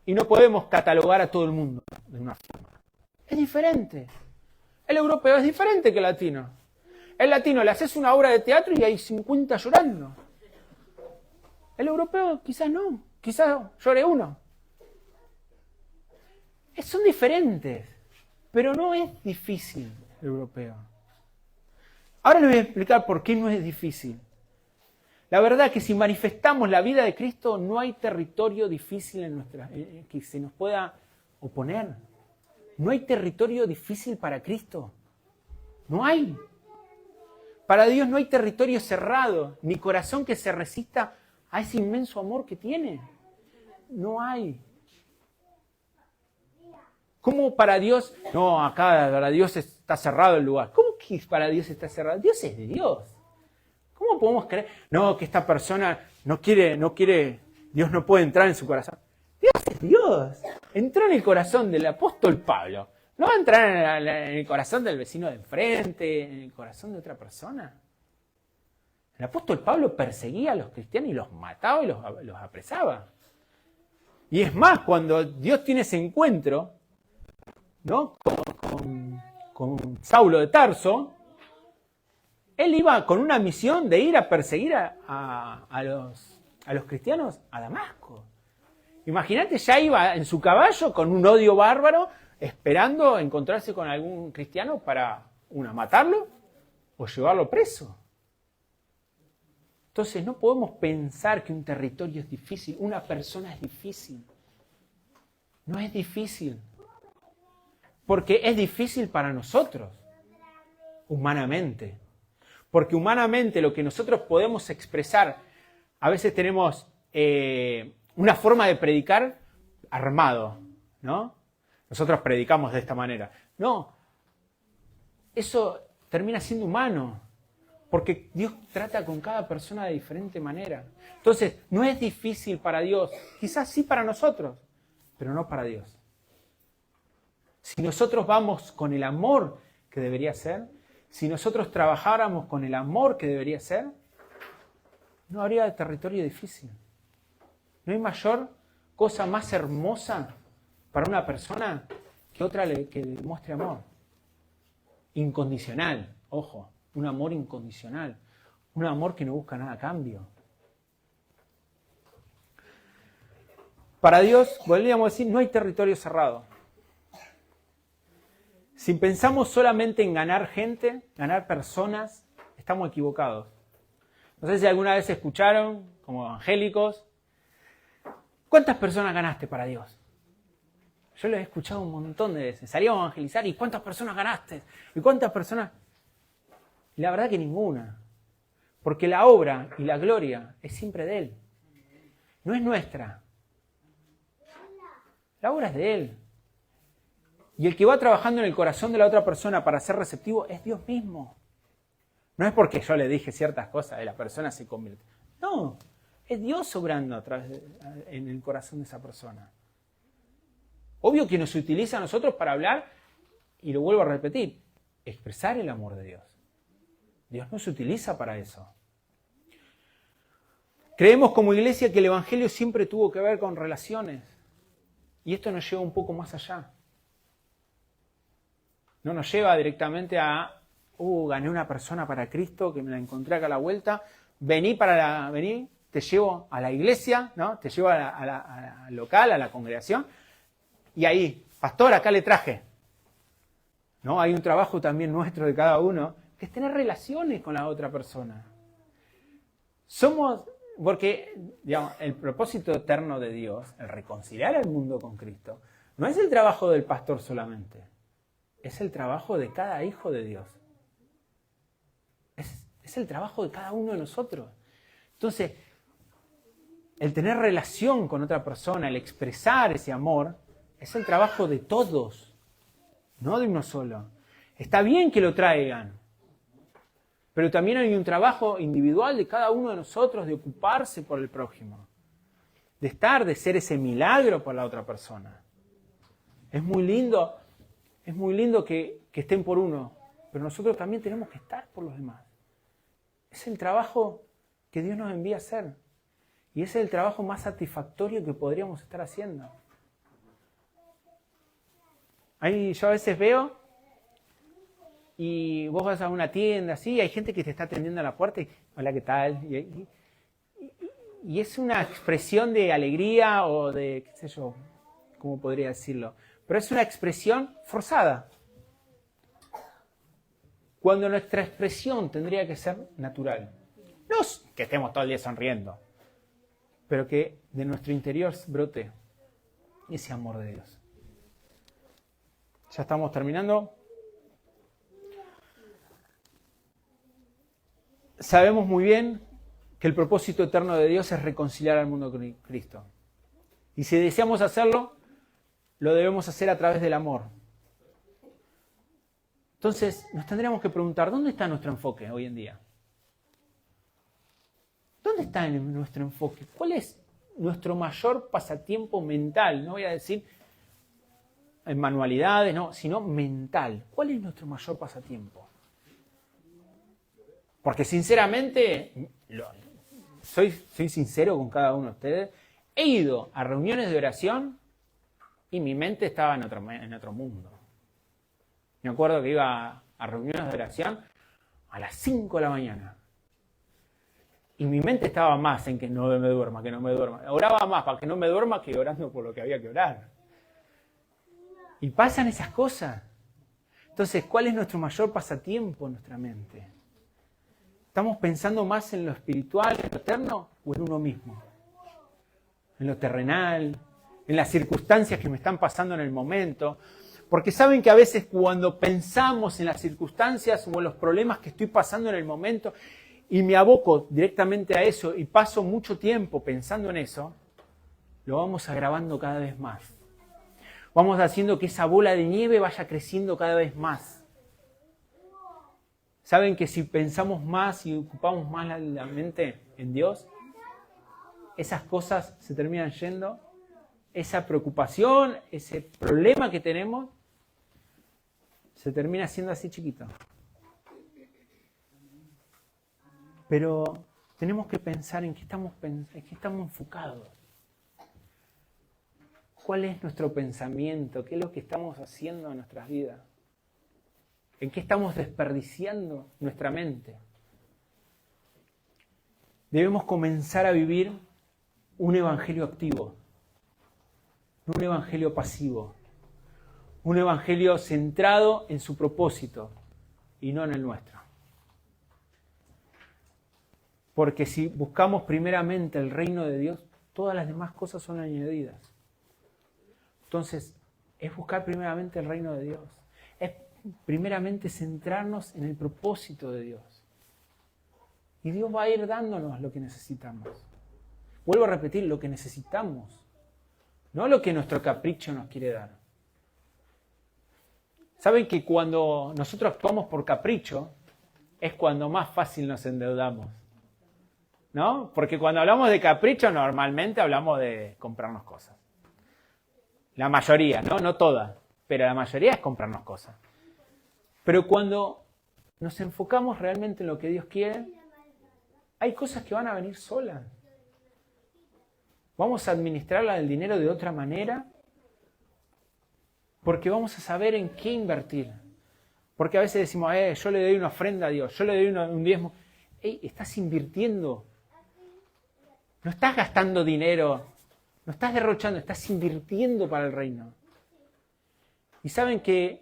y no podemos catalogar a todo el mundo de una forma. Es diferente. El europeo es diferente que el latino. El latino le haces una obra de teatro y hay 50 llorando. El europeo quizás no, quizás llore uno. Son diferentes, pero no es difícil el europeo. Ahora les voy a explicar por qué no es difícil. La verdad es que si manifestamos la vida de Cristo, no hay territorio difícil que se nos pueda oponer. No hay territorio difícil para Cristo. No hay. Para Dios no hay territorio cerrado, ni corazón que se resista a ese inmenso amor que tiene. No hay. ¿Cómo para Dios? No, acá para Dios está cerrado el lugar. ¿Cómo que para Dios está cerrado? Dios es de Dios. ¿Cómo podemos creer? No, que esta persona no quiere, Dios no puede entrar en su corazón. Dios es Dios. Entró en el corazón del apóstol Pablo. No va a entrar en el corazón del vecino de enfrente, en el corazón de otra persona. El apóstol Pablo perseguía a los cristianos y los mataba y los apresaba. Y es más, cuando Dios tiene ese encuentro, ¿no? con Saulo de Tarso, él iba con una misión de ir a perseguir a los cristianos a Damasco. Imagínate, ya iba en su caballo con un odio bárbaro, esperando encontrarse con algún cristiano para, matarlo o llevarlo preso. Entonces no podemos pensar que un territorio es difícil, una persona es difícil. No es difícil. Porque es difícil para nosotros, humanamente. Porque humanamente lo que nosotros podemos expresar, a veces tenemos una forma de predicar armado, ¿no? Nosotros predicamos de esta manera. No, eso termina siendo humano, porque Dios trata con cada persona de diferente manera. Entonces, no es difícil para Dios, quizás sí para nosotros, pero no para Dios. Si nosotros vamos con el amor que debería ser, si nosotros trabajáramos con el amor que debería ser, no habría territorio difícil. No hay mayor cosa más hermosa para una persona que otra que le muestre amor. Incondicional, ojo, un amor incondicional. Un amor que no busca nada a cambio. Para Dios, podríamos decir, no hay territorio cerrado. Si pensamos solamente en ganar gente, ganar personas, estamos equivocados. No sé si alguna vez escucharon, como evangélicos, ¿cuántas personas ganaste para Dios? Yo lo he escuchado un montón de veces. Salíamos a evangelizar y ¿cuántas personas ganaste? ¿Y cuántas personas? Y la verdad que ninguna. Porque la obra y la gloria es siempre de Él. No es nuestra. La obra es de Él. Y el que va trabajando en el corazón de la otra persona para ser receptivo es Dios mismo. No es porque yo le dije ciertas cosas y la persona se convierte. No, es Dios obrando a través en el corazón de esa persona. Obvio que nos utiliza a nosotros para hablar, y lo vuelvo a repetir, expresar el amor de Dios. Dios nos utiliza para eso. Creemos como iglesia que el Evangelio siempre tuvo que ver con relaciones. Y esto nos lleva un poco más allá. No nos lleva directamente a, gané una persona para Cristo, que me la encontré acá a la vuelta, vení, te llevo a la iglesia, ¿no? Te llevo a la local, a la congregación, y ahí, pastor, acá le traje. ¿No? Hay un trabajo también nuestro de cada uno, que es tener relaciones con la otra persona. Porque, digamos, el propósito eterno de Dios, el reconciliar al mundo con Cristo, no es el trabajo del pastor solamente. Es el trabajo de cada hijo de Dios. Es el trabajo de cada uno de nosotros. Entonces, el tener relación con otra persona, el expresar ese amor, es el trabajo de todos, no de uno solo. Está bien que lo traigan, pero también hay un trabajo individual de cada uno de nosotros de ocuparse por el prójimo, de ser ese milagro por la otra persona. Es muy lindo que estén por uno, pero nosotros también tenemos que estar por los demás. Es el trabajo que Dios nos envía a hacer. Y ese es el trabajo más satisfactorio que podríamos estar haciendo. Ahí yo a veces veo, y vos vas a una tienda así, y hay gente que te está atendiendo a la puerta y, hola, ¿qué tal? Y es una expresión de alegría o de, qué sé yo, ¿cómo podría decirlo? Pero es una expresión forzada. Cuando nuestra expresión tendría que ser natural. No que estemos todo el día sonriendo, pero que de nuestro interior brote ese amor de Dios. Ya estamos terminando. Sabemos muy bien que el propósito eterno de Dios es reconciliar al mundo con Cristo. Y si deseamos hacerlo, lo debemos hacer a través del amor. Entonces, nos tendríamos que preguntar, ¿dónde está nuestro enfoque hoy en día? ¿Dónde está nuestro enfoque? ¿Cuál es nuestro mayor pasatiempo mental? No voy a decir en manualidades, no, sino mental. ¿Cuál es nuestro mayor pasatiempo? Porque sinceramente, soy sincero con cada uno de ustedes, he ido a reuniones de oración y mi mente estaba en otro mundo. Me acuerdo que iba a reuniones de oración a las 5 de la mañana. Y mi mente estaba más en que no me duerma, que no me duerma. Oraba más para que no me duerma que orando por lo que había que orar. Y pasan esas cosas. Entonces, ¿cuál es nuestro mayor pasatiempo en nuestra mente? ¿Estamos pensando más en lo espiritual, en lo eterno, o en uno mismo? En lo terrenal, en las circunstancias que me están pasando en el momento. Porque saben que a veces cuando pensamos en las circunstancias o en los problemas que estoy pasando en el momento y me aboco directamente a eso y paso mucho tiempo pensando en eso, lo vamos agravando cada vez más. Vamos haciendo que esa bola de nieve vaya creciendo cada vez más. ¿Saben que si pensamos más y ocupamos más la mente en Dios, esas cosas se terminan yendo? Esa preocupación, ese problema que tenemos, se termina haciendo así chiquito. Pero tenemos que pensar en qué estamos enfocados. ¿Cuál es nuestro pensamiento? ¿Qué es lo que estamos haciendo en nuestras vidas? ¿En qué estamos desperdiciando nuestra mente? Debemos comenzar a vivir un evangelio activo, no un evangelio pasivo, un evangelio centrado en su propósito y no en el nuestro. Porque si buscamos primeramente el reino de Dios, todas las demás cosas son añadidas. Entonces, es buscar primeramente el reino de Dios. Es primeramente centrarnos en el propósito de Dios. Y Dios va a ir dándonos lo que necesitamos. Vuelvo a repetir, lo que necesitamos. No lo que nuestro capricho nos quiere dar. ¿Saben que cuando nosotros actuamos por capricho, es cuando más fácil nos endeudamos? ¿No? Porque cuando hablamos de capricho, normalmente hablamos de comprarnos cosas. La mayoría, ¿no? No todas, pero la mayoría es comprarnos cosas. Pero cuando nos enfocamos realmente en lo que Dios quiere, hay cosas que van a venir solas. Vamos a administrar el dinero de otra manera porque vamos a saber en qué invertir. Porque a veces decimos, yo le doy una ofrenda a Dios, yo le doy un diezmo. Estás invirtiendo. No estás gastando dinero, no estás derrochando, estás invirtiendo para el reino. Y saben que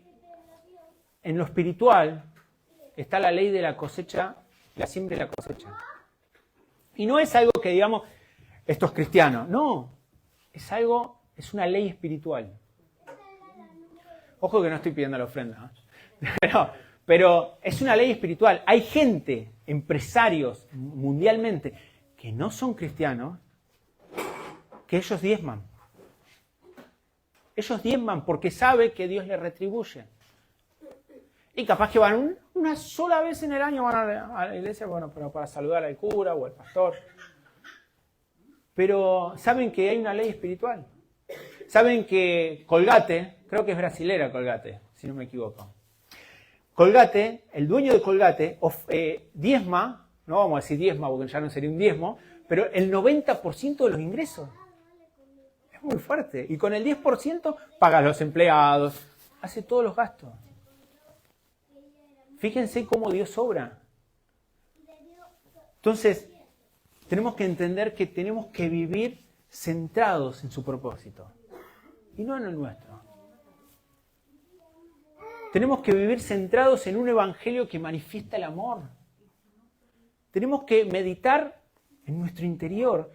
en lo espiritual está la ley de la cosecha, la siembra y la cosecha. Y no es algo que digamos, esto es cristiano. No, es una ley espiritual. Ojo que no estoy pidiendo la ofrenda, ¿no? Pero es una ley espiritual. Hay gente, empresarios mundialmente, que no son cristianos, que ellos diezman. Ellos diezman porque saben que Dios les retribuye. Y capaz que van una sola vez en el año van a la iglesia, bueno, pero para saludar al cura o al pastor. Pero saben que hay una ley espiritual. Saben que Colgate, creo que es brasilera Colgate, si no me equivoco. Colgate, el dueño de Colgate, diezma, no vamos a decir diezma porque ya no sería un diezmo, pero el 90% de los ingresos. Es muy fuerte. Y con el 10% paga a los empleados, hace todos los gastos. Fíjense cómo Dios obra. Entonces, tenemos que entender que tenemos que vivir centrados en su propósito y no en el nuestro. Tenemos que vivir centrados en un evangelio que manifiesta el amor. Tenemos que meditar en nuestro interior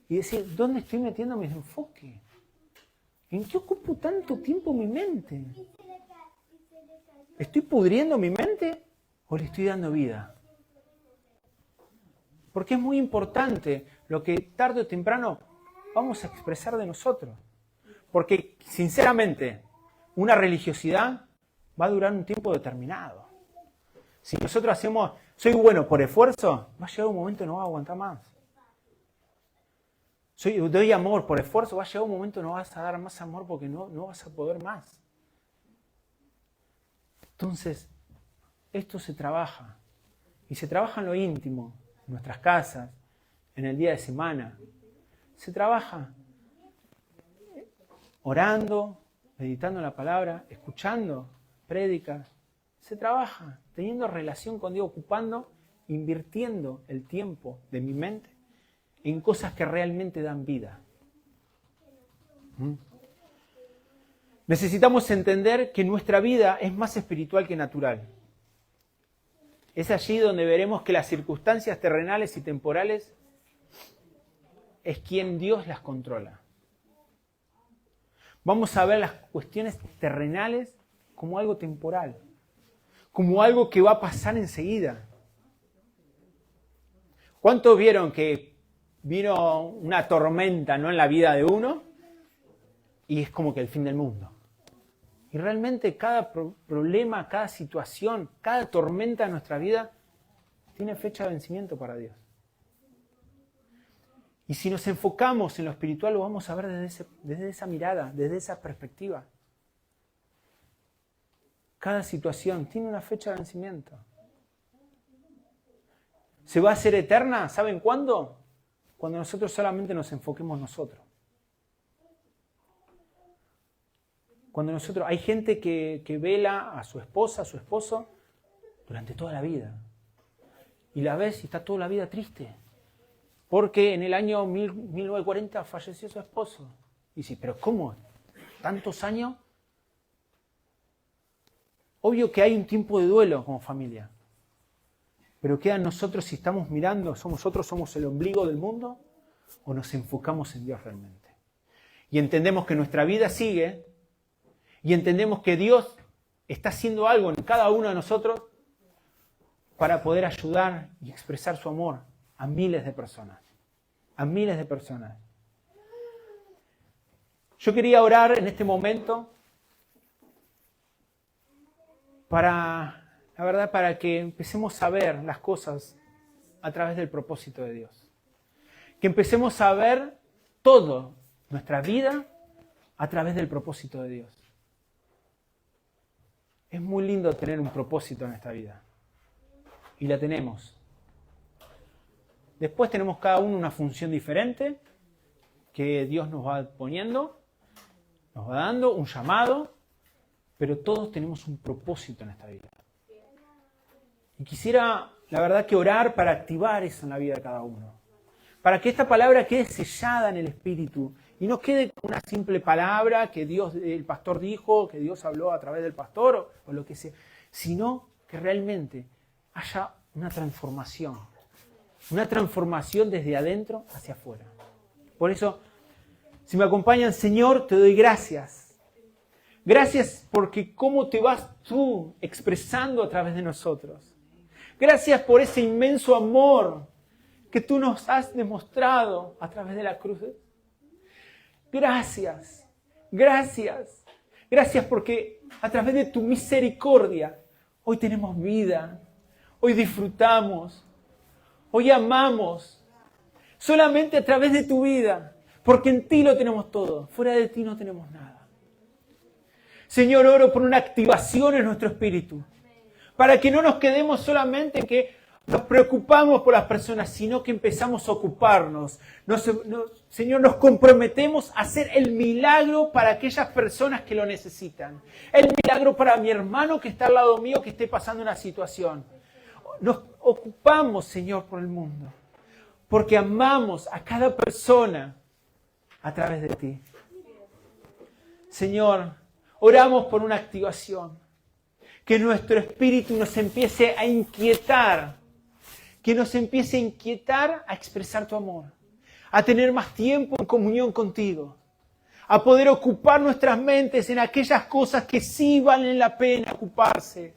y decir, ¿dónde estoy metiendo mi enfoque? ¿En qué ocupo tanto tiempo mi mente? ¿Estoy pudriendo mi mente o le estoy dando vida? Porque es muy importante lo que tarde o temprano vamos a expresar de nosotros. Porque, sinceramente, una religiosidad va a durar un tiempo determinado. Si nosotros hacemos, soy bueno por esfuerzo, va a llegar un momento que no va a aguantar más. Doy amor por esfuerzo, va a llegar un momento que no vas a dar más amor porque no vas a poder más. Entonces, esto se trabaja. Y se trabaja en lo íntimo, en nuestras casas, en el día de semana. Se trabaja. orando, meditando en la palabra, escuchando prédicas. Se trabaja, teniendo relación con Dios, invirtiendo el tiempo de mi mente en cosas que realmente dan vida. Necesitamos entender que nuestra vida es más espiritual que natural. Es allí donde veremos que las circunstancias terrenales y temporales es quien Dios las controla. Vamos a ver las cuestiones terrenales como algo temporal, como algo que va a pasar enseguida. ¿Cuántos vieron que vino una tormenta, ¿no?, en la vida de uno y es como que el fin del mundo? Y realmente cada problema, cada situación, cada tormenta de nuestra vida tiene fecha de vencimiento para Dios. Y si nos enfocamos en lo espiritual, lo vamos a ver desde esa mirada, desde esa perspectiva. Cada situación tiene una fecha de vencimiento. ¿Se va a hacer eterna? ¿Saben cuándo? Cuando nosotros solamente nos enfoquemos nosotros. Cuando hay gente que vela a su esposa, a su esposo, durante toda la vida. Y la ves y está toda la vida triste. Porque en el año 1940 falleció su esposo. Y dice, ¿pero cómo? ¿Tantos años? Obvio que hay un tiempo de duelo como familia. Pero queda en nosotros si estamos mirando, somos el ombligo del mundo o nos enfocamos en Dios realmente. Y entendemos que nuestra vida sigue y entendemos que Dios está haciendo algo en cada uno de nosotros para poder ayudar y expresar su amor a miles de personas. A miles de personas. Yo quería orar en este momento para que empecemos a ver las cosas a través del propósito de Dios. Que empecemos a ver todo, nuestra vida, a través del propósito de Dios. Es muy lindo tener un propósito en esta vida. Y la tenemos. Después tenemos cada uno una función diferente que Dios nos va poniendo, nos va dando un llamado, pero todos tenemos un propósito en esta vida. Y quisiera, la verdad, que orar para activar eso en la vida de cada uno. Para que esta palabra quede sellada en el Espíritu y no quede una simple palabra que el pastor dijo, que Dios habló a través del pastor o lo que sea, sino que realmente haya una transformación desde adentro hacia afuera. Por eso, si me acompañan, Señor, te doy gracias. Gracias porque cómo te vas tú expresando a través de nosotros. Gracias por ese inmenso amor que tú nos has demostrado a través de la cruz. Gracias, gracias, gracias porque a través de tu misericordia hoy tenemos vida, hoy disfrutamos, hoy amamos, solamente a través de tu vida, porque en ti lo tenemos todo, fuera de ti no tenemos nada. Señor, oro por una activación en nuestro espíritu, para que no nos quedemos solamente en que nos preocupamos por las personas, sino que empezamos a ocuparnos. Señor, nos comprometemos a hacer el milagro para aquellas personas que lo necesitan. El milagro para mi hermano que está al lado mío, que esté pasando una situación. Nos ocupamos, Señor, por el mundo, porque amamos a cada persona a través de ti. Señor, oramos por una activación, que nuestro espíritu nos empiece a inquietar, a expresar tu amor, a tener más tiempo en comunión contigo, a poder ocupar nuestras mentes en aquellas cosas que sí valen la pena ocuparse.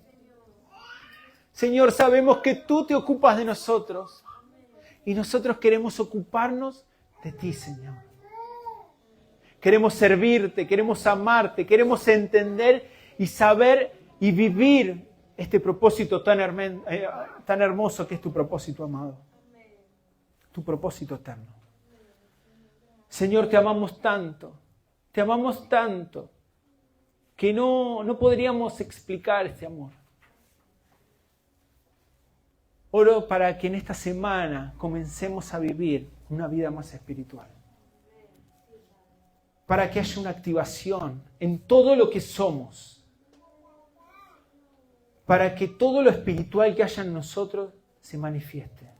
Señor, sabemos que tú te ocupas de nosotros y nosotros queremos ocuparnos de ti, Señor. Queremos servirte, queremos amarte, queremos entender y saber y vivir este propósito tan hermoso que es tu propósito, amado. Tu propósito eterno. Señor, te amamos tanto, que no podríamos explicar este amor. Oro para que en esta semana comencemos a vivir una vida más espiritual. para que haya una activación en todo lo que somos, para que todo lo espiritual que haya en nosotros se manifieste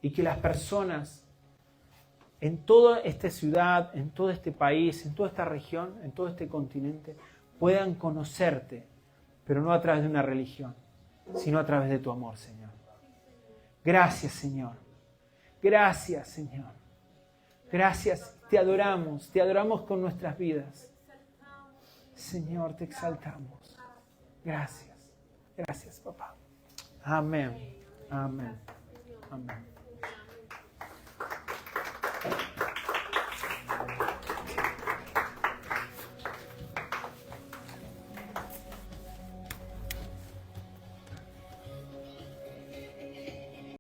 y que las personas en toda esta ciudad, en todo este país, en toda esta región, en todo este continente, puedan conocerte, pero no a través de una religión, sino a través de tu amor, Señor. Gracias, Señor. Gracias, Señor. Gracias, te adoramos con nuestras vidas. Señor, te exaltamos. Gracias, gracias, papá. Amén, amén, amén.